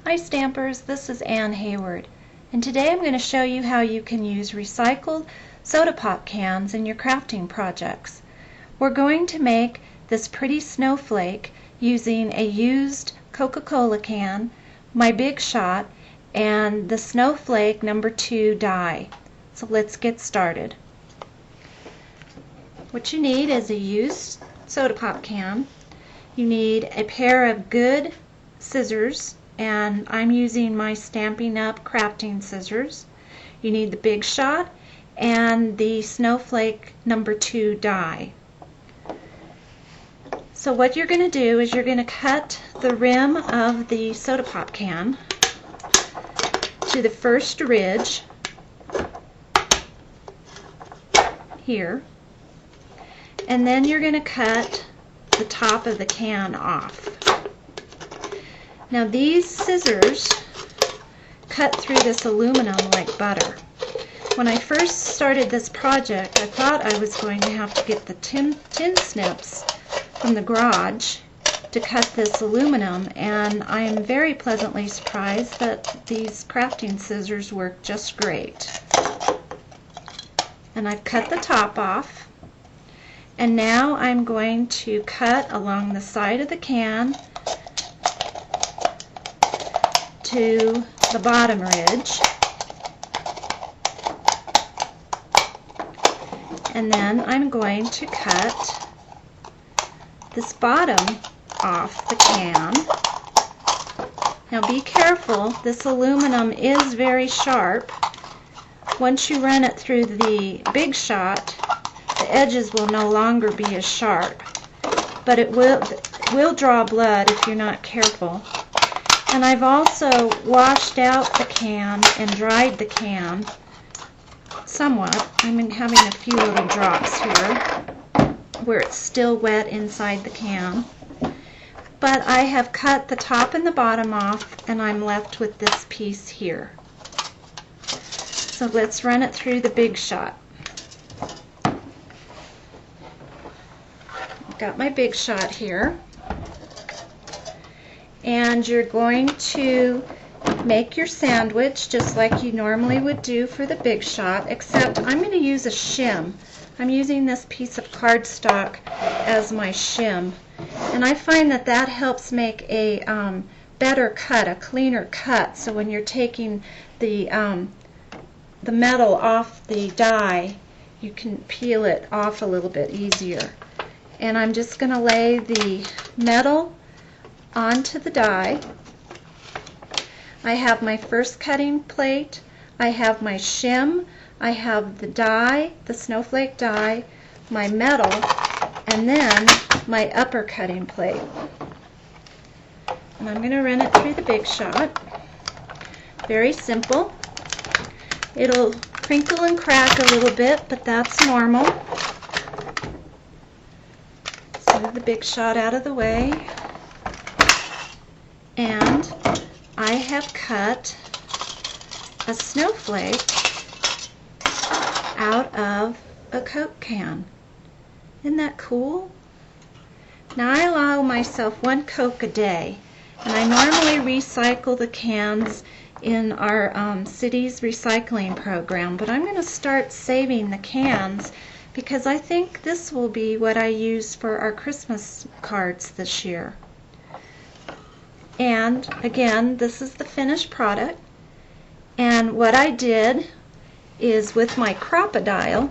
Hi Stampers, this is Ann Hayward, and today I'm going to show you how you can use recycled soda pop cans in your crafting projects. We're going to make this pretty snowflake using a used Coca-Cola can, my Big Shot, and the Snowflake #2 die. So let's get started. What you need is a used soda pop can. You need a pair of good scissors, and I'm using my Stampin' Up! Crafting scissors. You need the Big Shot and the Snowflake #2 die. So what you're going to do is you're going to cut the rim of the soda pop can to the first ridge here, and then you're going to cut the top of the can off. Now these scissors cut through this aluminum like butter. When I first started this project, I thought I was going to have to get the tin snips from the garage to cut this aluminum, and I am very pleasantly surprised that these crafting scissors work just great. And I've cut the top off, and now I'm going to cut along the side of the can to the bottom ridge, and then I'm going to cut this bottom off the can. Now be careful, this aluminum is very sharp. Once you run it through the Big Shot, the edges will no longer be as sharp, but it will draw blood if you're not careful. And I've also washed out the can and dried the can somewhat. I'm having a few little drops here where it's still wet inside the can. But I have cut the top and the bottom off, and I'm left with this piece here. So let's run it through the Big Shot. I've got my Big Shot here. And you're going to make your sandwich just like you normally would do for the Big Shot, except I'm going to use a shim. I'm using this piece of cardstock as my shim, and I find that that helps make a better cut, a cleaner cut, so when you're taking the metal off the die, you can peel it off a little bit easier. And I'm just going to lay the metal onto the die. I have my first cutting plate, I have my shim, I have the die, the snowflake die, my metal, and then my upper cutting plate. And I'm going to run it through the Big Shot. Very simple. It'll crinkle and crack a little bit, but that's normal. So move the Big Shot out of the way. And I have cut a snowflake out of a Coke can. Isn't that cool? Now I allow myself 1 Coke a day, and I normally recycle the cans in our city's recycling program, but I'm going to start saving the cans because I think this will be what I use for our Christmas cards this year. And again, this is the finished product, and what I did is with my crocodile,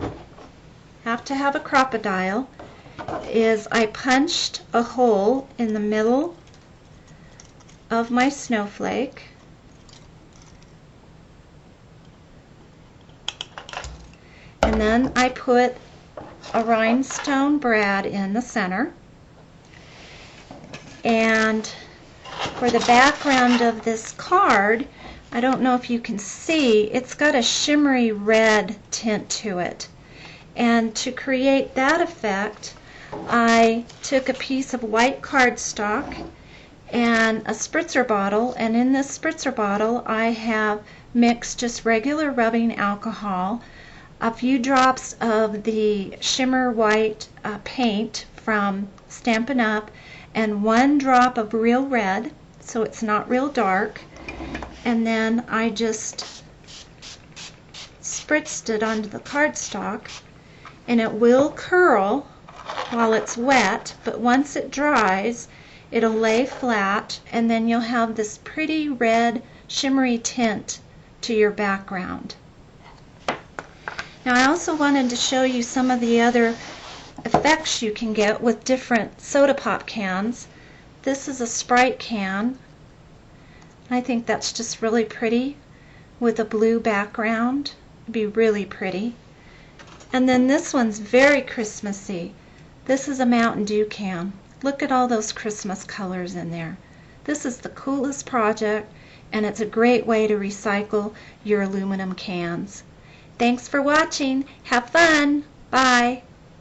have to have a crocodile, is I punched a hole in the middle of my snowflake, and then I put a rhinestone brad in the center, and for the background of this card, I don't know if you can see, it's got a shimmery red tint to it. And to create that effect, I took a piece of white cardstock and a spritzer bottle, and in this spritzer bottle I have mixed just regular rubbing alcohol, a few drops of the shimmer white paint from Stampin' Up, and 1 drop of real red, so it's not real dark, and then I just spritzed it onto the cardstock, and it will curl while it's wet, but once it dries it'll lay flat, and then you'll have this pretty red shimmery tint to your background. Now I also wanted to show you some of the other effects you can get with different soda pop cans. This is a Sprite can. I think that's just really pretty with a blue background. It'd be really pretty. And then this one's very Christmassy. This is a Mountain Dew can. Look at all those Christmas colors in there. This is the coolest project, and it's a great way to recycle your aluminum cans. Thanks for watching. Have fun. Bye.